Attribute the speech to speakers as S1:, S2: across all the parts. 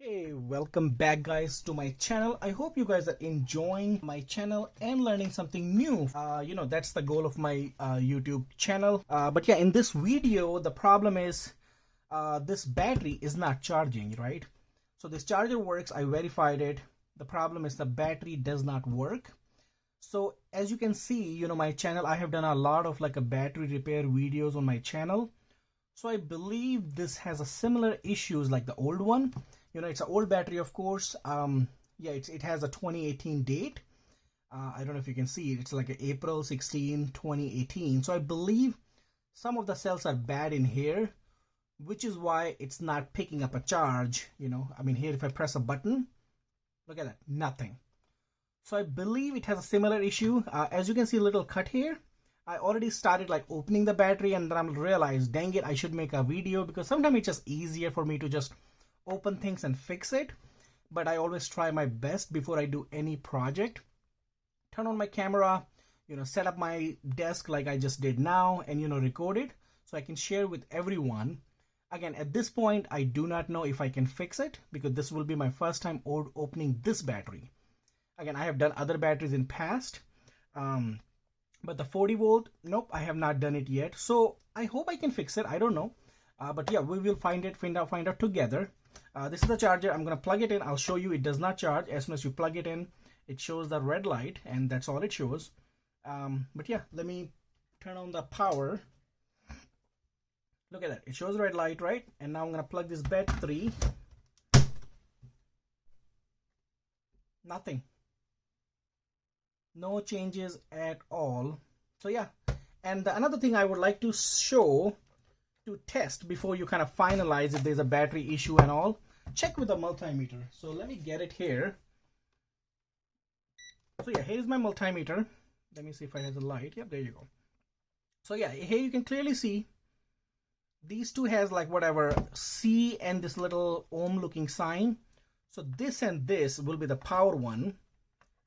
S1: Hey, welcome back guys to my channel. I hope you guys are enjoying my channel and learning something new. That's the goal of my YouTube channel. But yeah, in this video, the problem is this battery is not charging, right? So this charger works, I verified it. The problem is the battery does not work. So as you can see, my channel, I have done a lot of like a battery repair videos on my channel. So I believe this has a similar issues like the old one. It's an old battery, of course. Yeah, it has a 2018 date. I don't know if you can see it. It's like April 16, 2018. So I believe some of the cells are bad in here, which is why it's not picking up a charge. Here if I press a button, look at that, nothing. So I believe it has a similar issue. As you can see, a little cut here. I already started like opening the battery and then I realized, dang it, I should make a video because sometimes it's just easier for me to just open things and fix it. But I always try my best before I do any project. Turn on my camera, set up my desk like I just did now and record it so I can share with everyone. Again, at this point, I do not know if I can fix it because this will be my first time opening this battery. Again, I have done other batteries in past. But the 40 volt, nope, I have not done it yet. So I hope I can fix it. I don't know. But yeah, we will find out together. This is the charger. I'm going to plug it in. I'll show you it does not charge. As soon as you plug it in, it shows the red light and that's all it shows. But yeah, let me turn on the power. Look at that. It shows the red light, right? And now I'm going to plug this battery. Nothing. No changes at all. So yeah, and another thing I would like to show to test before you kind of finalize if there's a battery issue and all, check with the multimeter. So let me get it here. So yeah, here's my multimeter. Let me see if I have the light. Yep, there you go. So yeah, here you can clearly see these two has like whatever C and this little ohm looking sign. So this and this will be the power one.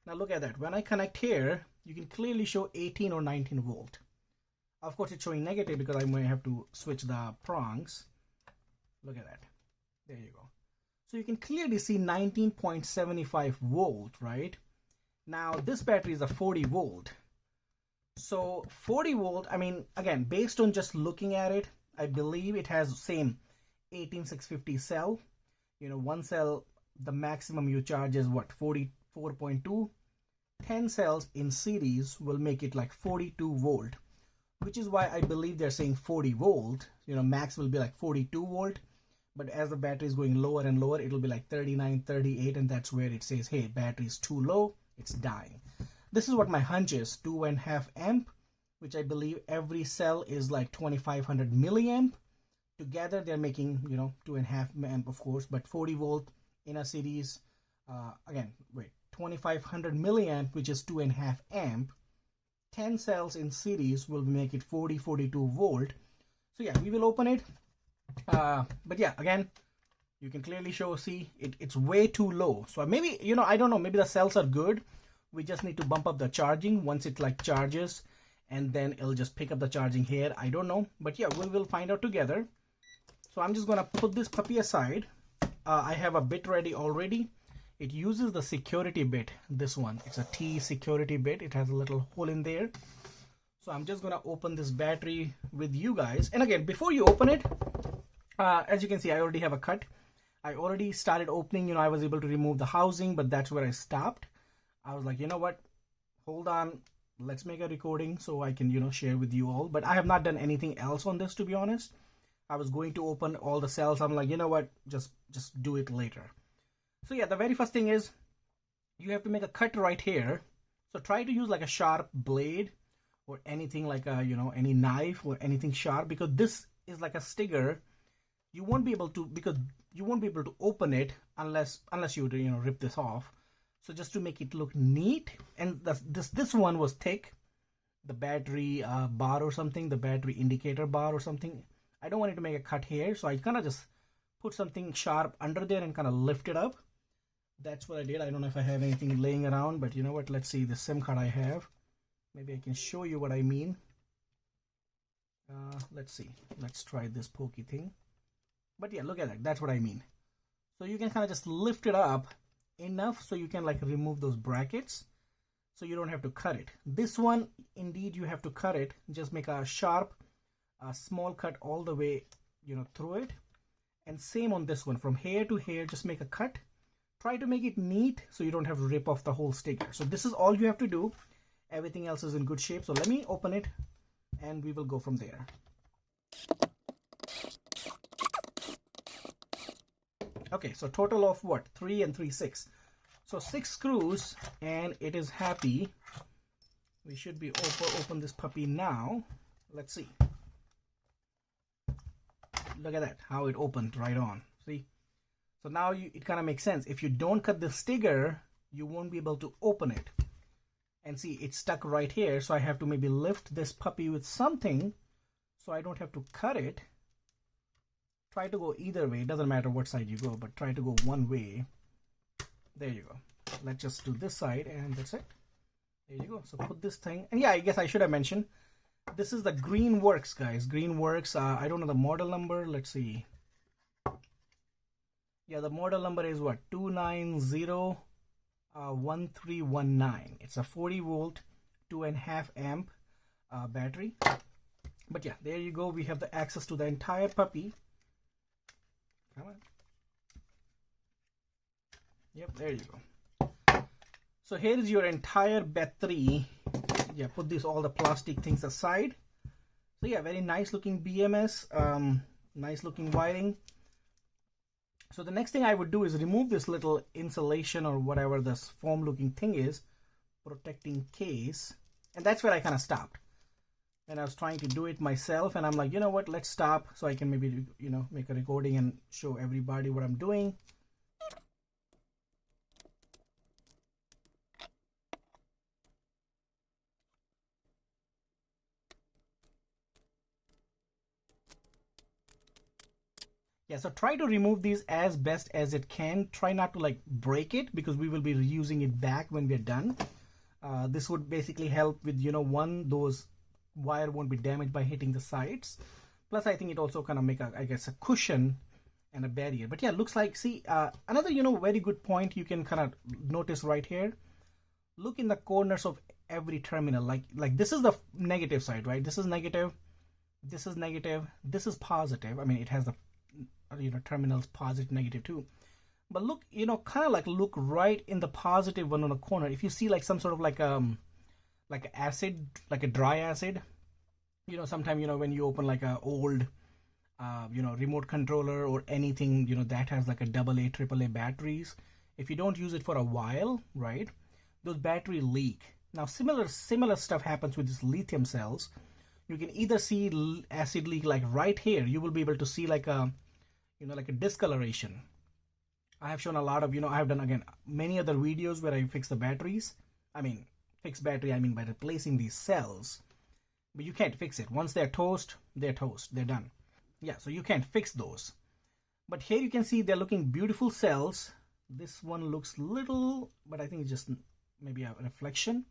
S1: Now look at that. When I connect here, you can clearly show 18 or 19 volt. Of course, it's showing negative because I might have to switch the prongs. Look at that. There you go. So you can clearly see 19.75 volt, right? Now this battery is a 40 volt. So 40 volt, again, based on just looking at it, I believe it has the same 18650 cell. One cell, the maximum you charge is what, 44.2. 10 cells in series will make it like 42 volt, which is why I believe they're saying 40 volt. Max will be like 42 volt, but as the battery is going lower and lower, it'll be like 39, 38, and that's where it says, hey, battery is too low, it's dying. This is what my hunch is, 2.5 amp, which I believe every cell is like 2500 milliamp. Together they're making 2.5 amp, of course, but 40 volt in a series. Again, wait, 2500 milliamp, which is 2.5 amp. 10 cells in series will make it 42 volt. So yeah, we will open it. But yeah, again, you can clearly see it's way too low. So maybe, I don't know, maybe the cells are good. We just need to bump up the charging once it like charges, and then it'll just pick up the charging here. I don't know, but yeah, we will find out together. So I'm just gonna put this puppy aside. I have a bit ready already. It uses the security bit, this one. It's a T security bit. It has a little hole in there. So I'm just gonna open this battery with you guys. And again, before you open it, as you can see, I already have a cut. I already started opening, I was able to remove the housing, but that's where I stopped. I was like, you know what, hold on, let's make a recording so I can, share with you all. But I have not done anything else on this, to be honest. I was going to open all the cells. I'm like, you know what, just do it later. So yeah, the very first thing is you have to make a cut right here. So try to use like a sharp blade or anything like a, any knife or anything sharp, because this is like a sticker. You won't be able to open it unless you rip this off. So just to make it look neat, and this one was thick, the battery bar or something, the battery indicator bar or something. I don't want it to make a cut here, so I kind of just put something sharp under there and kind of lift it up. That's what I did. I don't know if I have anything laying around, but you know what? Let's see the SIM card I have. Maybe I can show you what I mean. Let's see. Let's try this pokey thing. But yeah, look at that. That's what I mean. So you can kind of just lift it up enough so you can like remove those brackets, so you don't have to cut it. This one, indeed, you have to cut it. Just make a sharp, small cut all the way, through it. And same on this one, from here to here, just make a cut. Try to make it neat so you don't have to rip off the whole sticker. So this is all you have to do. Everything else is in good shape. So let me open it and we will go from there. Okay, so total of what? 3 and 3, 6. So 6 screws and it is happy. We should be open this puppy now. Let's see. Look at that, how it opened right on. See? So now it kind of makes sense. If you don't cut the sticker, you won't be able to open it. And see, it's stuck right here. So I have to maybe lift this puppy with something so I don't have to cut it. Try to go either way. It doesn't matter what side you go, but try to go one way. There you go. Let's just do this side and that's it. There you go. So put this thing. And yeah, I guess I should have mentioned, this is the Greenworks, guys. Greenworks. I don't know the model number. Let's see. Yeah, the model number is what? 2901319. It's a 40 volt, 2.5 amp battery. But yeah, there you go. We have the access to the entire puppy. Come on. Yep, there you go. So here is your entire battery. Yeah, put all the plastic things aside. So yeah, very nice looking BMS, nice looking wiring. So the next thing I would do is remove this little insulation or whatever this foam looking thing is, protecting case. And that's where I kind of stopped. And I was trying to do it myself and I'm like, you know what, let's stop so I can maybe, make a recording and show everybody what I'm doing. Yeah, so try to remove these as best as it can. Try not to like break it because we will be reusing it back when we're done. This would basically help with, those wire won't be damaged by hitting the sides. Plus, I think it also kind of make a cushion and a barrier. But yeah, looks like, see, another, very good point you can kind of notice right here. Look in the corners of every terminal. Like this is the negative side, right? This is negative. This is negative. This is positive. I mean, it has the terminals positive, negative too. But look, kind of like look right in the positive one on the corner. If you see like some sort of like acid, like a dry acid, sometime, when you open like a old, remote controller or anything, that has like a AA, AAA batteries. If you don't use it for a while, right, those batteries leak. Now, similar stuff happens with these lithium cells. You can either see acid leak like right here. You will be able to see like a, like a discoloration. I have shown a lot of, I have done again many other videos where I fix the batteries. I mean, fix battery, I mean by replacing these cells. But you can't fix it. Once they're toast, they're toast. They're done. Yeah, so you can't fix those. But here you can see they're looking beautiful cells. This one looks little, but I think it's just maybe a reflection.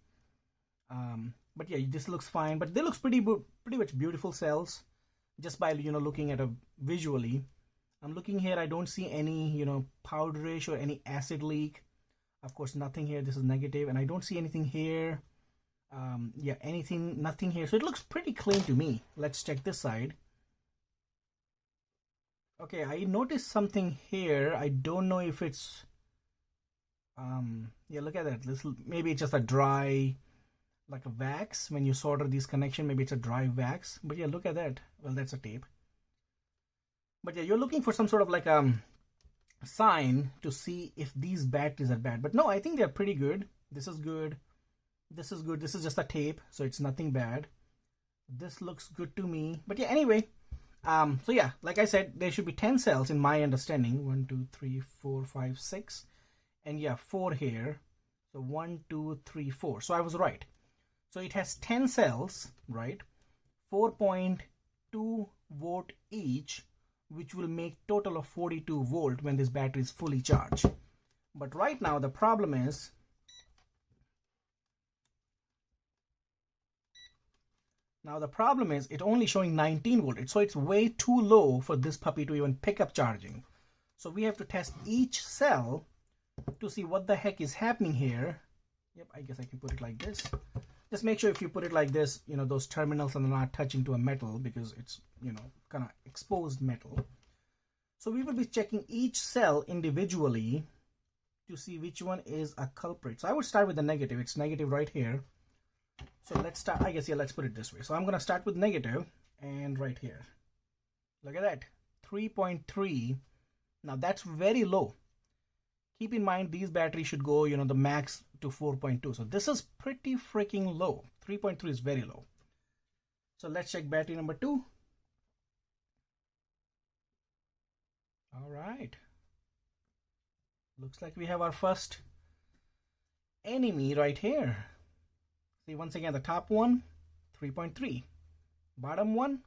S1: But yeah, this looks fine. But they looks pretty much beautiful cells just by, looking at it visually. I'm looking here. I don't see any, powderish or any acid leak. Of course, nothing here. This is negative. And I don't see anything here. Yeah, nothing here. So it looks pretty clean to me. Let's check this side. Okay, I noticed something here. I don't know if it's, yeah, look at that. Maybe it's just a dry, like a wax. When you solder these connections, maybe it's a dry wax. But yeah, look at that. Well, that's a tape. But yeah, you're looking for some sort of like sign to see if these batteries are bad. But no, I think they're pretty good. This is good. This is good. This is just a tape, so it's nothing bad. This looks good to me. But yeah, anyway, so yeah, like I said, there should be 10 cells in my understanding. 1, 2, 3, 4, 5, 6. And yeah, 4 here. So 1, 2, 3, 4. So I was right. So it has 10 cells, right? 4.2 volt each, which will make total of 42 volt when this battery is fully charged. But right now the problem is it's only showing 19 volt. So it's way too low for this puppy to even pick up charging. So we have to test each cell to see what the heck is happening here. Yep, I guess I can put it like this. Just make sure if you put it like this, you know, those terminals are not touching to a metal because it's, you know, kind of exposed metal. So we will be checking each cell individually to see which one is a culprit. So I would start with the negative. It's negative right here. So let's start, I guess, yeah, let's put it this way. So I'm going to start with negative and right here. Look at that, 3.3. Now that's very low. Keep in mind these batteries should go, you know, the max to 4.2. So this is pretty freaking low. 3.3 is very low. So let's check battery number 2. All right. Looks like we have our first enemy right here. See, once again, the top one, 3.3. Bottom one,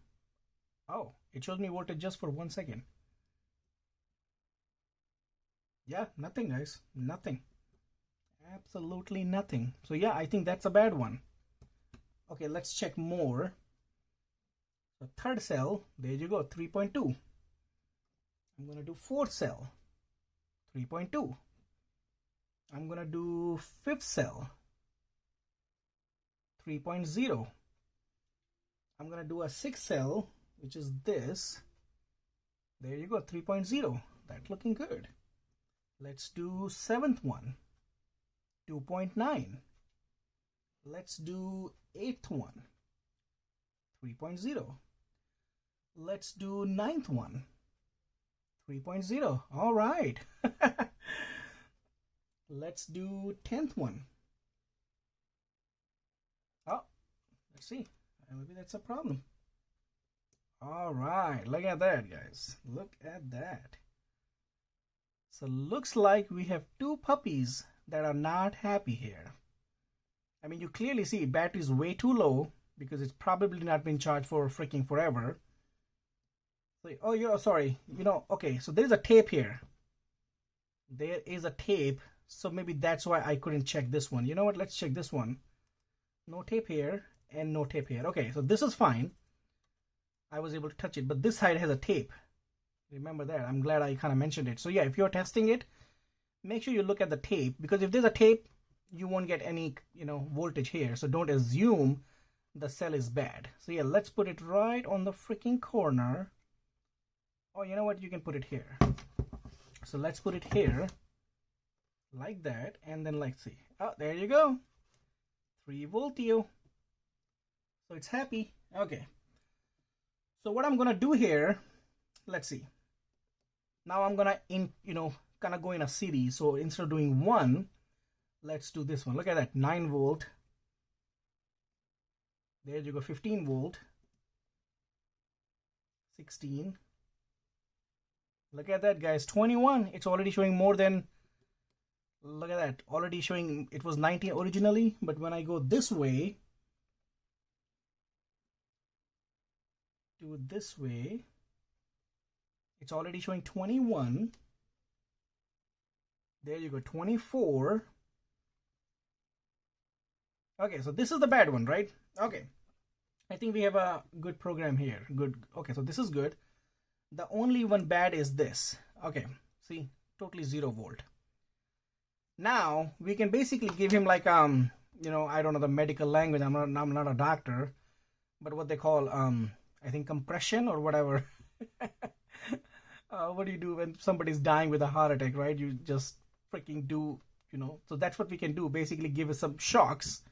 S1: oh, it shows me voltage just for 1 second. Yeah, nothing, guys. Nothing. Absolutely nothing. So yeah, I think that's a bad one. Okay, let's check more. The third cell, there you go, 3.2. I'm going to do fourth cell, 3.2. I'm going to do fifth cell, 3.0. I'm going to do a sixth cell, which is this. There you go, 3.0. That's looking good. Let's do seventh one, 2.9. Let's do eighth one, 3.0. Let's do ninth one, 3.0. All right. Let's do 10th one. Oh, let's see. Maybe that's a problem. All right. Look at that, guys. Look at that. So looks like we have two puppies that are not happy here. I mean, you clearly see battery is way too low because it's probably not been charged for freaking forever. So, oh, you're sorry. You know, okay, so there's a tape here. There is a tape. So maybe that's why I couldn't check this one. You know what? Let's check this one. No tape here and no tape here. Okay, so this is fine. I was able to touch it, but this side has a tape. Remember that. I'm glad I kind of mentioned it. So yeah, if you're testing it, make sure you look at the tape, because if there's a tape, you won't get any, you know, voltage here. So don't assume the cell is bad. So yeah, let's put it right on the freaking corner. Oh, you know what? You can put it here. So let's put it here like that. And then let's see. Oh, there you go. 3 voltio. So it's happy. Okay. So what I'm going to do here, let's see. Now I'm going to, kind of go in a series. So instead of doing 1, let's do this one. Look at that, 9 volt. There you go, 15 volt. 16. Look at that, guys, 21. It's already showing more than, look at that, already showing, it was 19 originally, but when I go this way, do it this way, it's already showing 21. There you go, 24. Okay, so this is the bad one, right? Okay, I think we have a good program here. Good. Okay, so this is good. The only one bad is this. Okay, see, totally 0 volt. Now we can basically give him like I don't know the medical language. I'm not a doctor, but what they call I think compression or whatever. What do you do when somebody's dying with a heart attack, right? You just freaking do, so that's what we can do. Basically give us some shocks.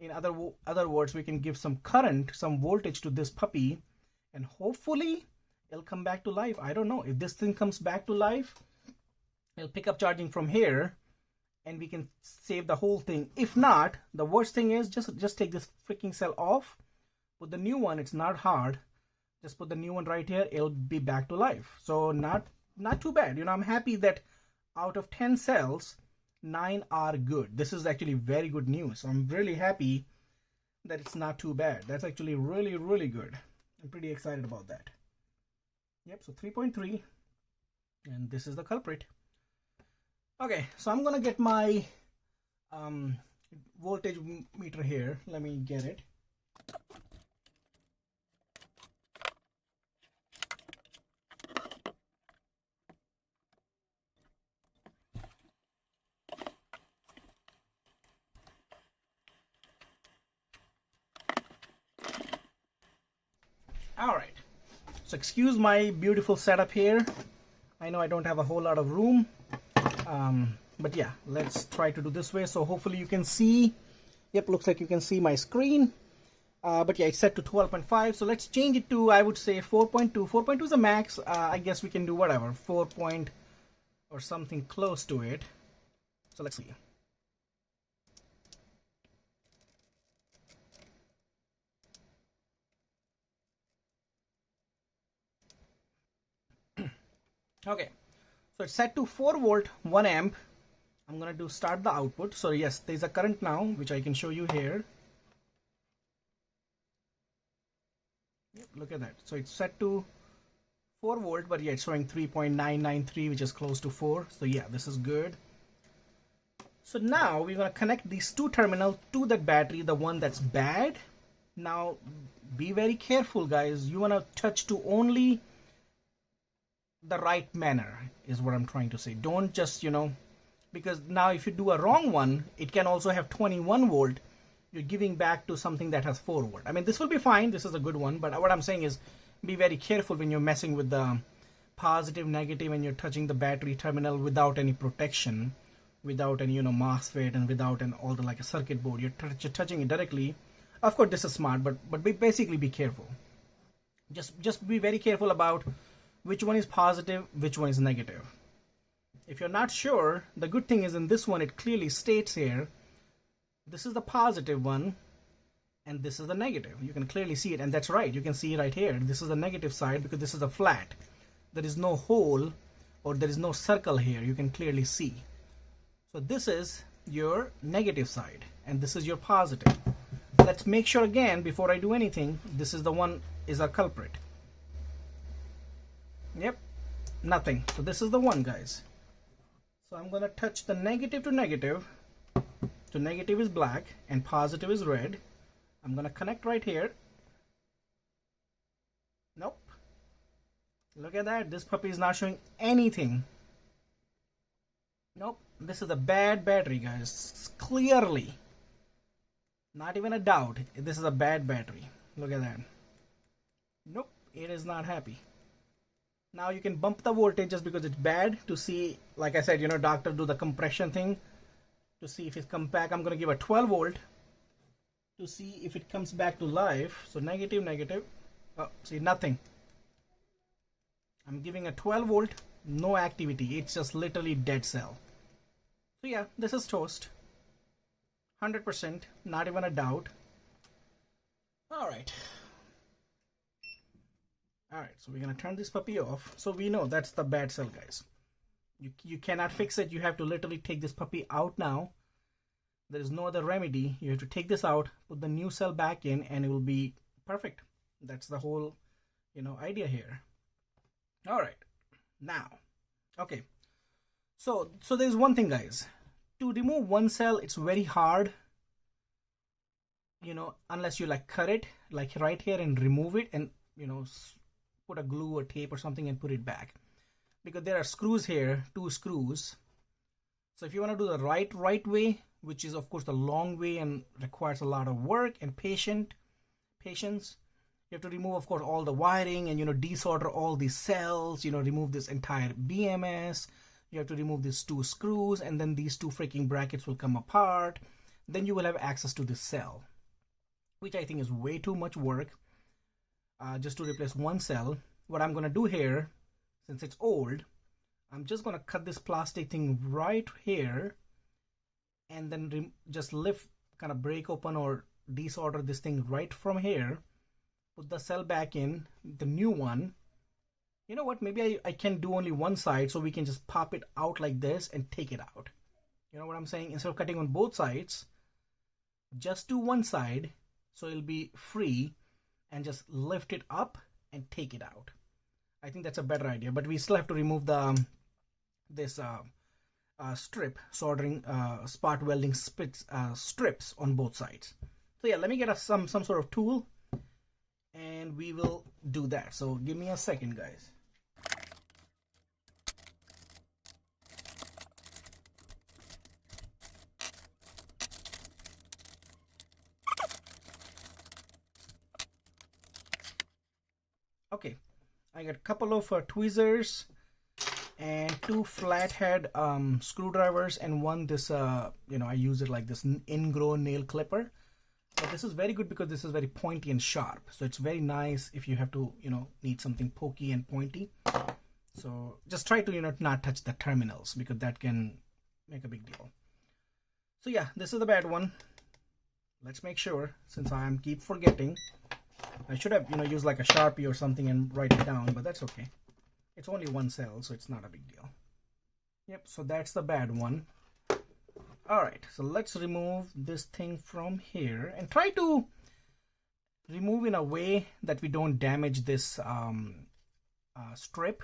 S1: In other words, we can give some current, some voltage to this puppy, and hopefully it'll come back to life. I don't know. If this thing comes back to life, it'll pick up charging from here and we can save the whole thing. If not, the worst thing is just take this freaking cell off, put the new one. It's not hard. Just put the new one right here. It'll be back to life. So not too bad. I'm happy that out of 10 cells, 9 are good. This is actually very good news. So I'm really happy that it's not too bad. That's actually really, really good. I'm pretty excited about that. Yep, so 3.3, and this is the culprit. Okay, so I'm gonna get my voltage meter here. Let me get it. So excuse my beautiful setup here. I know I don't have a whole lot of room, but yeah, let's try to do this way. So hopefully you can see. Yep, looks like you can see my screen. But yeah, it's set to 12.5. So let's change it to, I would say 4.2. 4.2 is the max. I guess we can do whatever, 4 point or something close to it. So let's see. Okay, so it's set to 4 volt, 1 amp. I'm gonna do start the output. So yes, there's a current now, which I can show you here. Yep, look at that. So it's set to 4 volt, but yeah, it's showing 3.993, which is close to 4. So yeah, this is good. So now we're gonna connect these two terminals to that battery, the one that's bad. Now be very careful, guys. You wanna touch to only the right manner is what I'm trying to say. Don't just, because now if you do a wrong one, it can also have 21 volt. You're giving back to something that has 4 volt. I mean, this will be fine. This is a good one. But what I'm saying is be very careful when you're messing with the positive, negative, and you're touching the battery terminal without any protection, without any, MOSFET, and without all the, like a circuit board. You're touching it directly. Of course, this is smart, but basically be careful. Just be very careful about which one is positive, which one is negative. If you're not sure, the good thing is in this one, it clearly states here, this is the positive one, and this is the negative. You can clearly see it, and that's right. You can see right here. This is the negative side because this is a flat. There is no hole or there is no circle here. You can clearly see. So this is your negative side, and this is your positive. Let's make sure again, before I do anything, this is the one is our culprit. Yep, nothing. So this is the one, guys. So I'm gonna touch the negative to negative. So negative is black and positive is red. I'm gonna connect right here. Nope. Look at that. This puppy is not showing anything. Nope. This is a bad battery, guys. Clearly. Not even a doubt. This is a bad battery. Look at that. Nope. It is not happy. Now you can bump the voltage just because it's bad to see, like I said, doctor do the compression thing to see if it comes back. I'm going to give a 12 volt to see if it comes back to life. So negative, negative. Oh, see, nothing. I'm giving a 12 volt, no activity. It's just literally dead cell. So yeah, this is toast. 100%, not even a doubt. All right. Alright, so we're going to turn this puppy off. So we know that's the bad cell, guys. You cannot fix it. You have to literally take this puppy out now. There is no other remedy. You have to take this out, put the new cell back in, and it will be perfect. That's the whole, idea here. Alright, now, okay. So there's one thing, guys. To remove one cell, it's very hard. Unless you cut it, like right here, and remove it, and, put a glue or tape or something and put it back, because there are screws here, 2 screws. So if you want to do the right way, which is of course the long way and requires a lot of work and patience, you have to remove of course all the wiring and desolder all these cells, remove this entire BMS. You have to remove these 2 screws, and then these 2 freaking brackets will come apart. Then you will have access to this cell, which I think is way too much work. Just to replace one cell. What I'm going to do here, since it's old, I'm just going to cut this plastic thing right here, and then just lift, kind of break open or desolder this thing right from here, put the cell back in, the new one. You know what, maybe I can do only one side, so we can just pop it out like this and take it out. You know what I'm saying? Instead of cutting on both sides, just do one side, so it'll be free, and just lift it up and take it out. I think that's a better idea, but we still have to remove the this strip soldering spot welding strips on both sides. So yeah, let me get us some sort of tool, and we will do that. So give me a second, guys. Okay, I got a couple of tweezers and 2 flathead screwdrivers, and one this I use it like this ingrown nail clipper. But this is very good because this is very pointy and sharp, so it's very nice if you have to need something pokey and pointy. So just try to not touch the terminals, because that can make a big deal. So yeah, this is the bad one. Let's make sure, since I keep forgetting. I should have used like a Sharpie or something and write it down, but that's okay. It's only one cell, so it's not a big deal. Yep, so that's the bad one. Alright, so let's remove this thing from here and try to remove in a way that we don't damage this strip,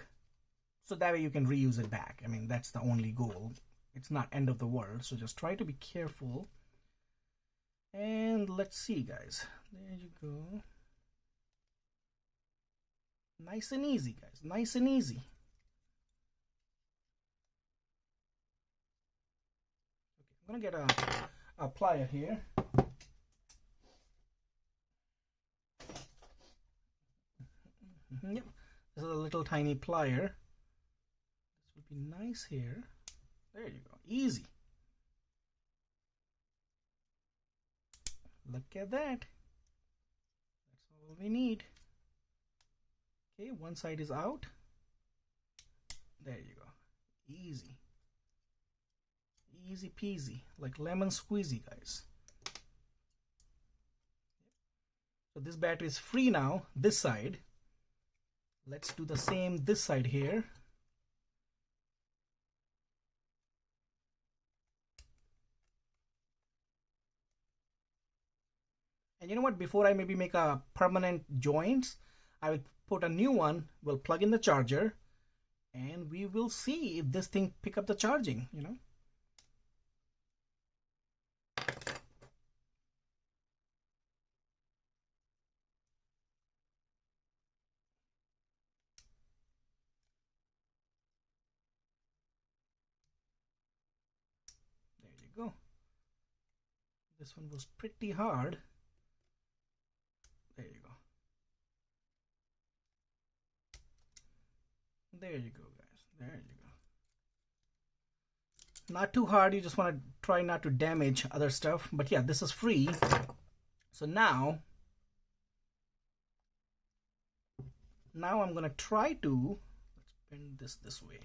S1: so that way you can reuse it back. I mean, that's the only goal. It's not end of the world, so just try to be careful. And let's see, guys. There you go. Nice and easy, guys. Nice and easy. Okay, I'm gonna get a plier here. Yep, this is a little tiny plier. This would be nice here. There you go. Easy. Look at that. That's all we need. Okay, one side is out. There you go. Easy. Easy peasy. Like lemon squeezy, guys. So this battery is free now, this side. Let's do the same this side here. And you know what, before I maybe make a permanent joints, I will put a new one, we'll plug in the charger, and we will see if this thing pick up the charging, There you go. This one was pretty hard. There you go. There you go, guys. There you go. Not too hard. You just want to try not to damage other stuff. But yeah, this is free. So now I'm going to try to, let's bend this way.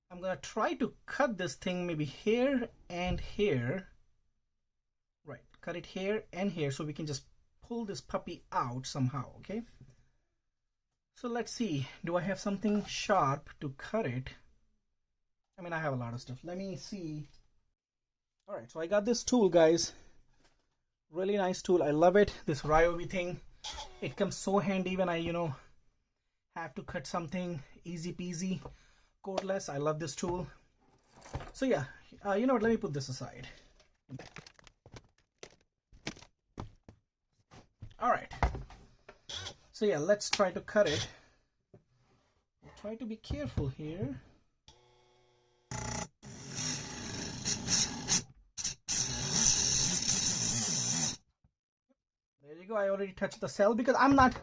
S1: I'm going to try to cut this thing maybe here and here. Right. Cut it here and here so we can just pull this puppy out somehow, okay? So let's see, do I have something sharp to cut it? I mean, I have a lot of stuff. Let me see. All right, so I got this tool, guys. Really nice tool. I love it. This Ryobi thing. It comes so handy when I, have to cut something. Easy peasy, cordless. I love this tool. So yeah, you know what? Let me put this aside. All right. So yeah, let's try to cut it. We'll try to be careful here. There you go. I already touched the cell because I'm not,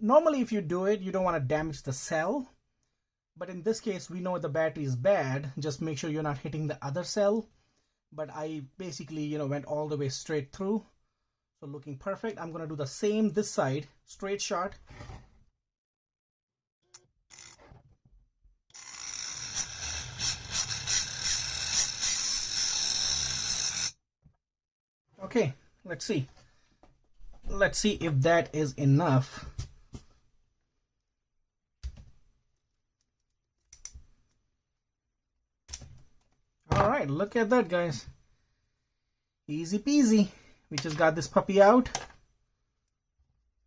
S1: normally if you do it, you don't want to damage the cell. But in this case, we know the battery is bad. Just make sure you're not hitting the other cell. But I basically, went all the way straight through. So looking perfect. I'm going to do the same this side, straight shot. Okay, let's see. Let's see if that is enough. All right, look at that, guys. Easy peasy. We just got this puppy out.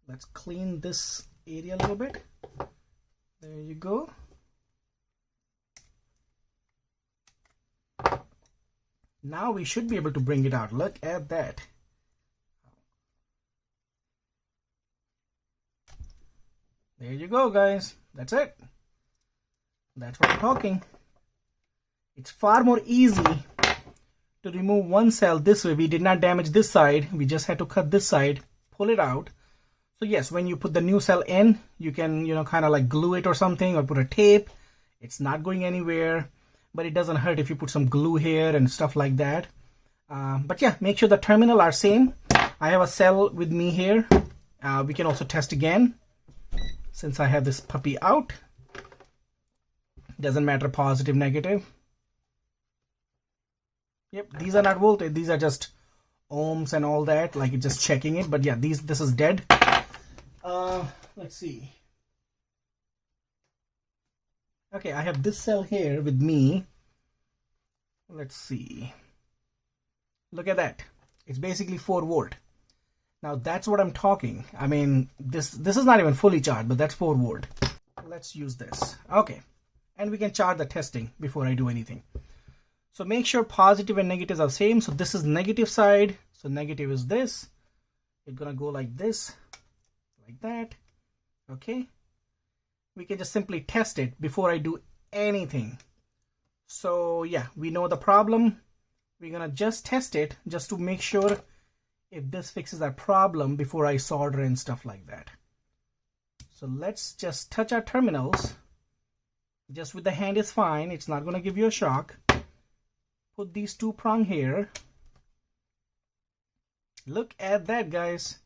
S1: Let's clean this area a little bit. There you go. Now we should be able to bring it out. Look at that. There you go, guys. That's it. That's what I'm talking. It's far more easy to remove one cell this way. We did not damage this side. We just had to cut this side, pull it out. So yes, when you put the new cell in, you can, kind of like glue it or something, or put a tape. It's not going anywhere, but it doesn't hurt if you put some glue here and stuff like that. But yeah, make sure the terminal are same. I have a cell with me here. We can also test again since I have this puppy out. Doesn't matter positive, negative. Yep, these are not voltage. These are just ohms and all that, like it's just checking it. But yeah, this is dead. Let's see. Okay, I have this cell here with me. Let's see. Look at that. It's basically 4 volt. Now that's what I'm talking. I mean, this is not even fully charged, but that's 4 volt. Let's use this. Okay, and we can chart the testing before I do anything. So make sure positive and negatives are same. So this is negative side. So negative is this. It's gonna go like this, like that. Okay. We can just simply test it before I do anything. So yeah, we know the problem. We're gonna just test it just to make sure if this fixes our problem before I solder and stuff like that. So let's just touch our terminals. Just with the hand is fine. It's not gonna give you a shock. Put these 2 prong here. Look at that, guys.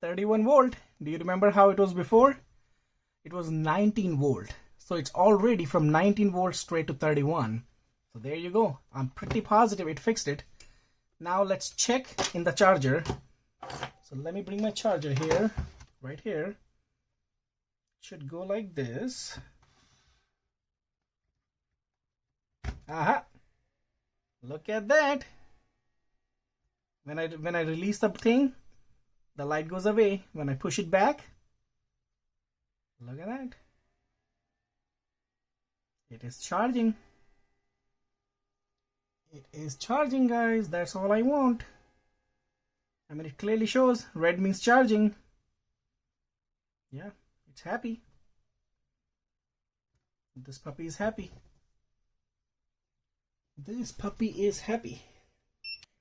S1: 31 volt. Do you remember how it was before? It was 19 volt. So it's already from 19 volts straight to 31. So there you go. I'm pretty positive it fixed it. Now let's check in the charger. So let me bring my charger here, right here. It should go like this. Aha! Look at that. When I release the thing, the light goes away. When I push it back, look at that. It is charging. It is charging, guys. That's all I want. I mean, it clearly shows red means charging. Yeah, it's happy. This puppy is happy. This puppy is happy.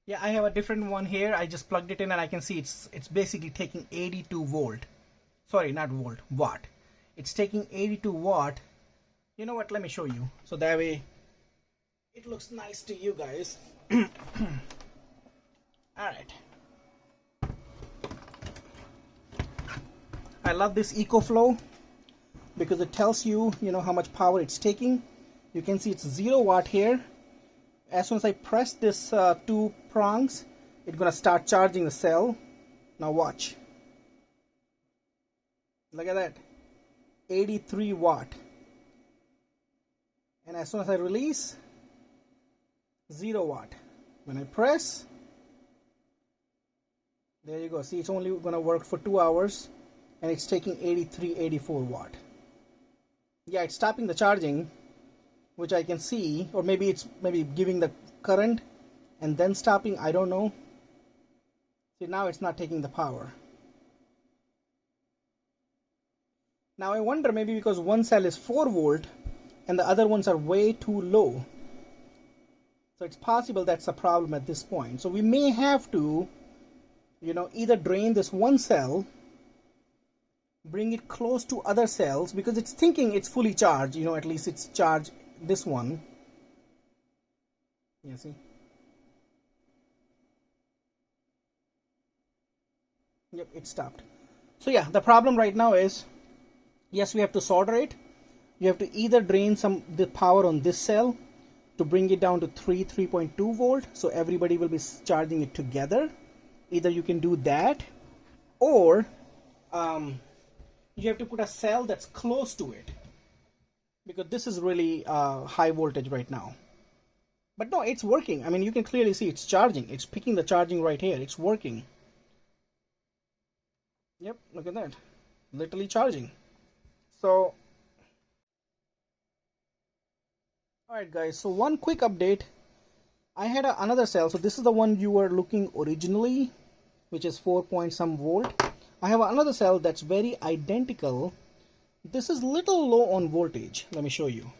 S1: Yeah, I have a different one here. I just plugged it in and I can see it's basically taking 82 volt. Sorry, not volt, watt. It's taking 82 watt. You know what? Let me show you. So that way it looks nice to you guys. Alright. I love this EcoFlow because it tells you, how much power it's taking. You can see it's 0 watt here. As soon as I press this 2 prongs, it's gonna start charging the cell. Now watch. Look at that. 83 watt. And as soon as I release, 0 watt. When I press, there you go. See, it's only gonna work for 2 hours and it's taking 83, 84 watt. Yeah, it's stopping the charging, which I can see, or maybe it's giving the current and then stopping. I don't know. See, now it's not taking the power. Now I wonder, maybe because one cell is 4 volt and the other ones are way too low. So it's possible that's a problem at this point. So we may have to, either drain this one cell, bring it close to other cells, because it's thinking it's fully charged, at least it's charged this one. You see? Yep, it stopped. So yeah, the problem right now is, yes, we have to solder it. You have to either drain the power on this cell to bring it down to 3.2 volt, so everybody will be charging it together. Either you can do that, or you have to put a cell that's close to it, because this is really high voltage right now. But no, it's working. I mean, you can clearly see it's charging. It's picking the charging right here. It's working. Yep, look at that. Literally charging. So, alright guys, so one quick update. I had another cell. So this is the one you were looking originally, which is 4 point some volt. I have another cell that's very identical. This is little low on voltage. Let me show you.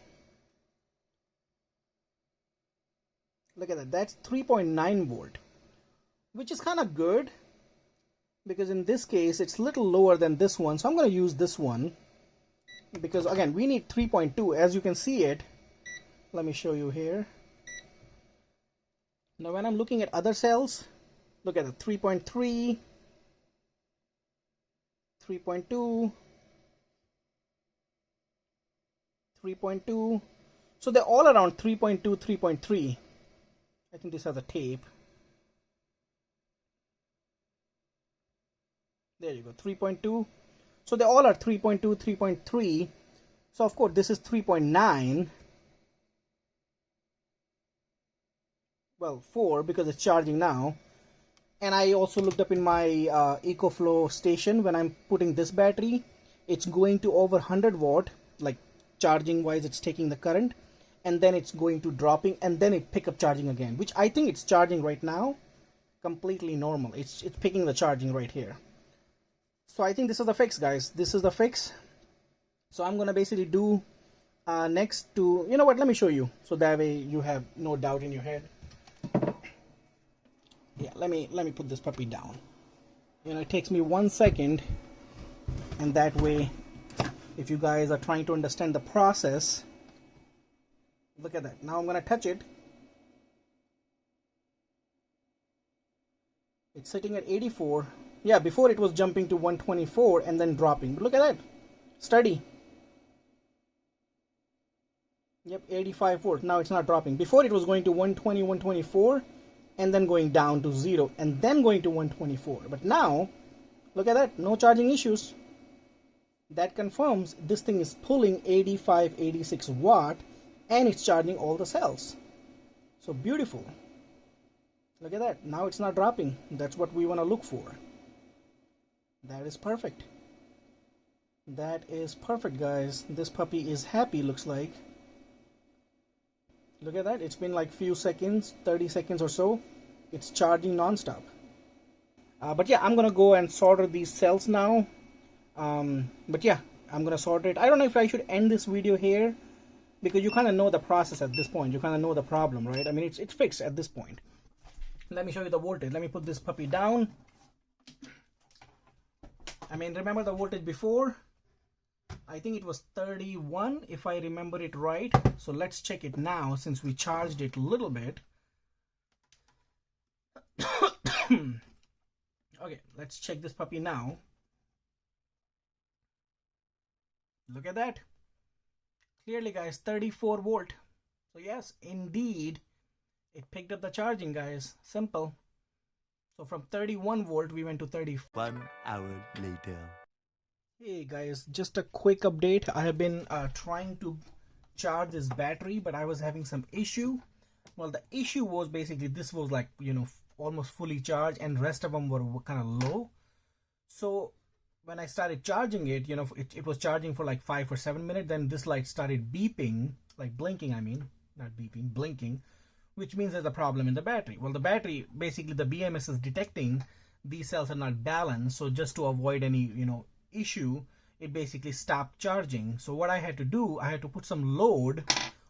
S1: Look at that. That's 3.9 volt, which is kind of good. because in this case it's a little lower than this one, so I'm going to use this one, because again we need 3.2. As you can see it, let me show you here. Now when I'm looking at other cells, look at the 3.3, 3.2, 3.2, so they're all around 3.2, 3.3. I think this has a tape. There you go, 3.2. So they all are 3.2, 3.3. So of course this is 3.9. Well, 4 because it's charging now. And I also looked up in my EcoFlow station, when I'm putting this battery, it's going to over 100 watt, like charging wise it's taking the current, and then it's going to dropping, and then it pick up charging again, which I think it's charging right now completely normal. It's picking the charging right here. So I think this is the fix, guys. This is the fix. So I'm gonna basically do next to, you know what, let me show you, so that way you have no doubt in your head. Yeah, let me put this puppy down. You know, it takes me 1 second, and that way if you guys are trying to understand the process, look at that. Now I'm gonna touch it. It's sitting at 84. Yeah, before it was jumping to 124 and then dropping. But look at that, steady. Yep, 85 volt. Now it's not dropping. Before it was going to 120, 124, and then going down to 0, and then going to 124. But now, look at that, no charging issues. That confirms this thing is pulling 85, 86 watt, and it's charging all the cells. So beautiful. Look at that. Now it's not dropping. That's what we want to look for. That is perfect. That is perfect, guys. This puppy is happy, looks like. Look at that. It's been like few seconds, 30 seconds or so. It's charging non-stop. But yeah, I'm gonna go and solder these cells now. But yeah, I'm gonna solder it. I don't know if I should end this video here, because you kind of know the process at this point. You kind of know the problem, right? I mean, it's fixed at this point. Let me show you the voltage. Let me put this puppy down. I mean, remember the voltage before? I think it was 31, if I remember it right. So let's check it now, since we charged it a little bit. Okay, let's check this puppy now. Look at that. Clearly, guys, 34 volt. So yes, indeed, it picked up the charging, guys. Simple. So from 31 volt, we went to 30.
S2: 1 hour later.
S1: Hey guys, just a quick update. I have been trying to charge this battery, but I was having some issue. Well, the issue was basically this was like, you know, almost fully charged, and rest of them were kind of low. So when I started charging it, you know, it was charging for like 5 or 7 minutes. Then this light started beeping, like blinking, I mean, not beeping, blinking, which means there's a problem in the battery. Well, the battery, basically the BMS is detecting these cells are not balanced. So just to avoid any, you know, issue, it basically stopped charging. So what I had to do, I had to put some load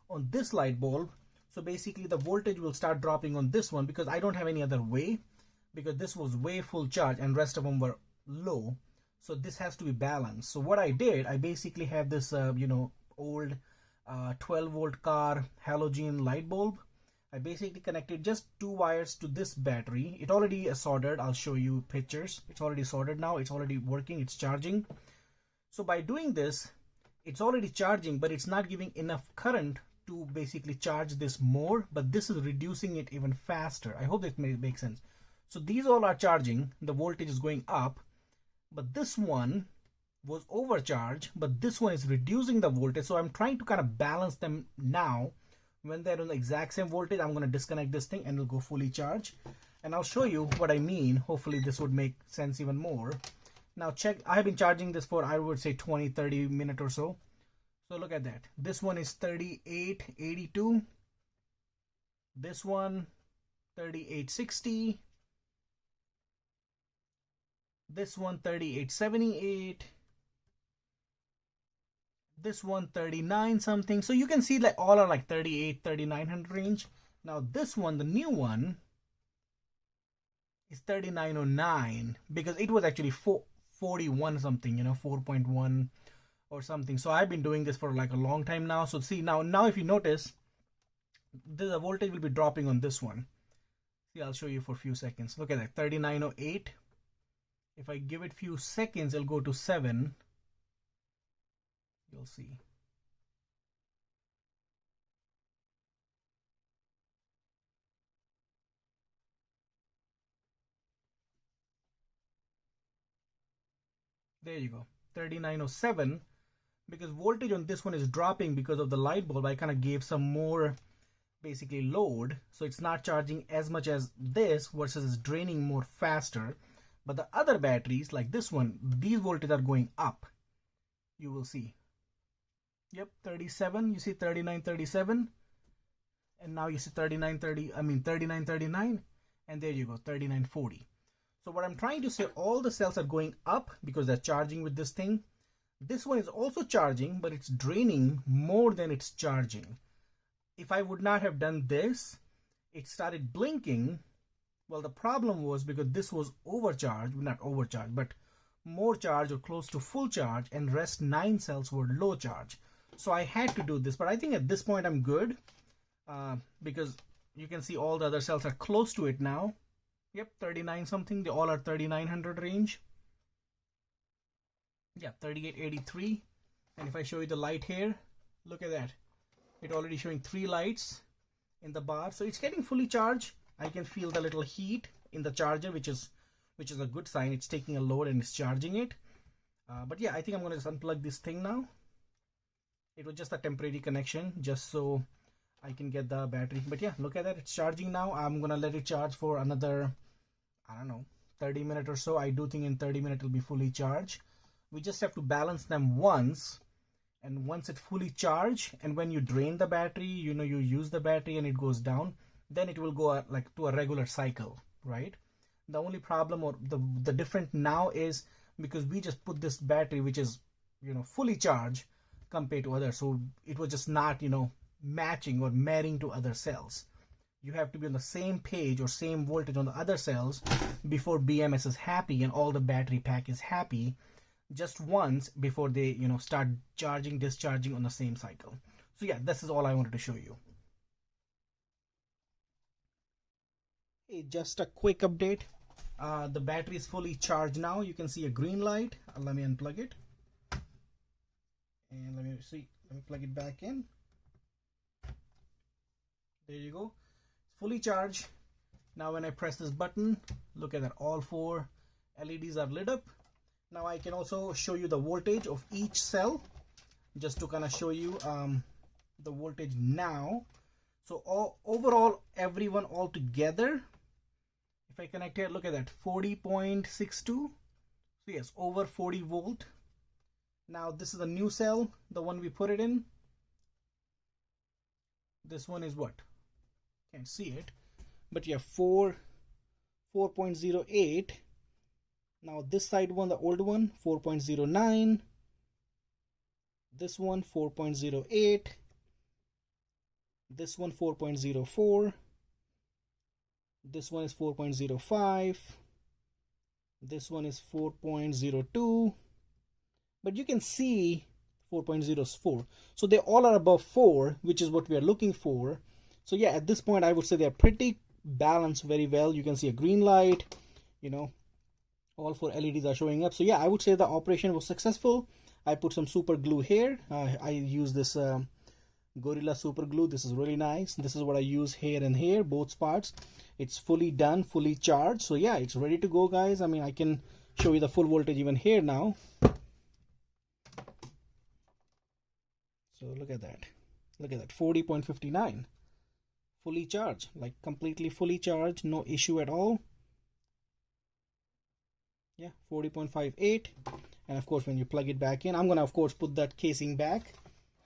S1: on this light bulb. So basically the voltage will start dropping on this one, because I don't have any other way, because this was way full charge and rest of them were low. So this has to be balanced. So what I did, I basically have this you know, old 12 volt car halogen light bulb. I basically connected just 2 wires to this battery. It already is soldered. I'll show you pictures. It's already soldered now. It's already working. It's charging. So by doing this, it's already charging, but it's not giving enough current to basically charge this more, but this is reducing it even faster. I hope that makes sense. So these all are charging. The voltage is going up, but this one was overcharged, but this one is reducing the voltage. So I'm trying to kind of balance them now. When they're on the exact same voltage, I'm going to disconnect this thing and it'll go fully charged, and I'll show you what I mean. Hopefully this would make sense even more. Now check, I have been charging this for, I would say 20-30 minutes or so. So look at that. This one is 38.82. This one 38.60. This one 38.78. This one 39 something. So you can see like all are like 38, 3900 range. Now this one, the new one, is 3909 because it was actually 41 something, 4.1 or something. So I've been doing this for like a long time now. So see, now if you notice, the voltage will be dropping on this one. See, I'll show you for a few seconds. Look at that, 3908. If I give it few seconds, it'll go to 7. You'll see. There you go, 3907. Because voltage on this one is dropping because of the light bulb. I kind of gave some more basically load, so it's not charging as much as this versus it's draining more faster. But the other batteries like this one, these voltages are going up. You will see. Yep, 37. You see 3937, and now you see 3939, and there you go, 3940. So what I'm trying to say, all the cells are going up because they're charging with this thing. This one is also charging, but it's draining more than it's charging. If I would not have done this, it started blinking. Well, the problem was because this was overcharged, not overcharged, but more charge or close to full charge, and rest 9 cells were low charge. So I had to do this, but I think at this point I'm good because you can see all the other cells are close to it now. Yep, 39 something. They all are 3900 range. Yeah, 3883. And if I show you the light here, look at that. It's already showing 3 lights in the bar. So it's getting fully charged. I can feel the little heat in the charger, which is a good sign. It's taking a load and it's charging it. But yeah, I think I'm going to just unplug this thing now. It was just a temporary connection just so I can get the battery. But yeah, look at that. It's charging now. I'm going to let it charge for another, I don't know, 30 minutes or so. I do think in 30 minutes it'll be fully charged. We just have to balance them once, and once it fully charged, and when you drain the battery, you use the battery and it goes down, then it will go like to a regular cycle, right? The only problem or the different now is because we just put this battery which is fully charged compared to others, so it was just not matching or marrying to other cells. You have to be on the same page or same voltage on the other cells before BMS is happy and all the battery pack is happy, just once before they start charging, discharging on the same cycle. So yeah, this is all I wanted to show you. Hey, just a quick update. The battery is fully charged now. You can see a green light. Let me unplug it, and let me plug it back in. There you go, fully charged. Now when I press this button, look at that, all 4 LEDs are lit up. Now I can also show you the voltage of each cell, just to kind of show you the voltage now. So overall, everyone all together, if I connect here, look at that, 40.62. So yes, over 40 volt. Now this is a new cell, the one we put it in. This one is what? Can't see it, but yeah, 4.08. Now this side one, the old one, 4.09. This one 4.08. This one 4.04. This one is 4.05. This one is 4.02. But you can see 4.04. So they all are above 4, which is what we are looking for. So yeah, at this point I would say they're pretty balanced very well. You can see a green light, all 4 LEDs are showing up. So yeah, I would say the operation was successful. I put some super glue here. I use this Gorilla super glue. This is really nice. This is what I use here and here, both parts. It's fully done, fully charged. So yeah, it's ready to go, guys. I mean, I can show you the full voltage even here now. So look at that. Look at that, 40.59. Fully charged, like completely fully charged, no issue at all. Yeah, 40.58. And of course when you plug it back in, I'm gonna of course put that casing back,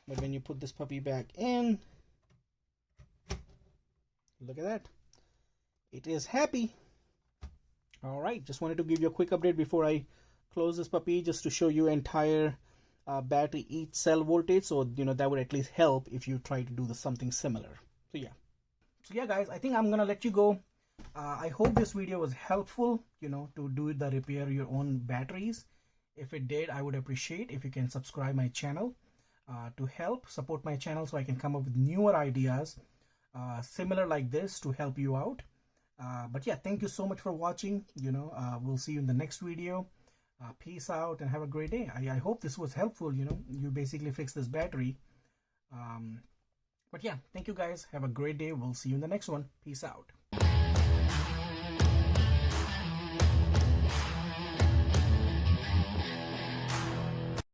S1: but when you put this puppy back in, look at that, it is happy. All right, just wanted to give you a quick update before I close this puppy, just to show you entire battery each cell voltage, so that would at least help if you try to do something similar. So yeah guys, I think I'm gonna let you go. I hope this video was helpful, you know, to do the repair your own batteries. If it did, I would appreciate if you can subscribe my channel to help support my channel so I can come up with newer ideas similar like this to help you out. But yeah, thank you so much for watching. You know, we'll see you in the next video. Peace out and have a great day. I hope this was helpful. You know, you basically fix this battery. But yeah, thank you guys. Have a great day. We'll see you in the next one. Peace out.